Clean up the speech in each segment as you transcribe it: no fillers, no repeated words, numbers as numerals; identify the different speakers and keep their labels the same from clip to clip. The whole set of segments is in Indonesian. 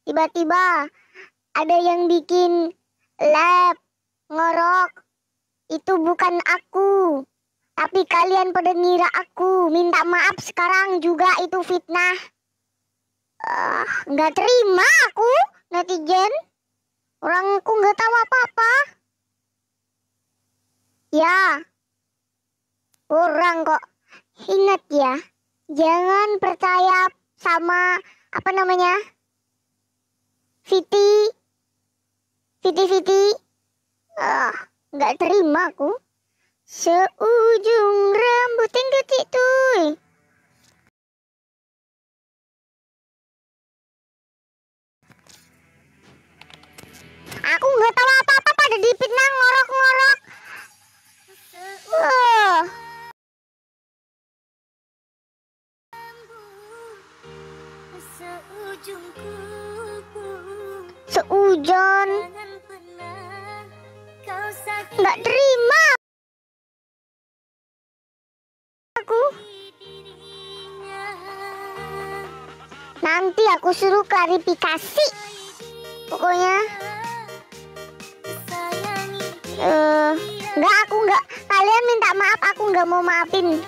Speaker 1: Tiba-tiba ada yang bikin lab ngorok. Itu bukan aku. Tapi kalian pada ngira aku. Minta maaf sekarang juga itu fitnah. Nggak terima aku netizen. Orangku nggak tahu apa-apa. Ya. Orang kok. Ingat ya. Jangan percaya sama apa namanya? Viti. Nggak terima aku. Seujung rambut yang kecil tuh. Aku nggak tahu apa-apa pada dipitnah ngorok-ngorok. Seujon. Nggak terima aku. Nanti aku suruh klarifikasi. Pokoknya. Enggak, aku enggak. Kalian minta maaf, aku enggak mau maafin.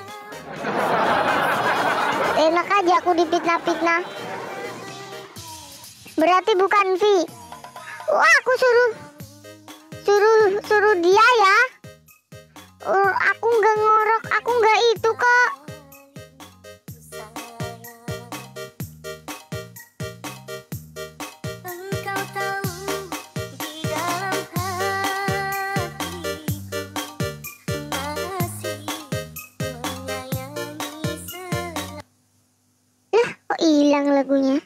Speaker 1: Enak aja aku dipitnah-pitnah. Berarti bukan V. Wah, aku suruh dia ya. Aku enggak ngorok, aku enggak itu kok. Kok hilang lagunya?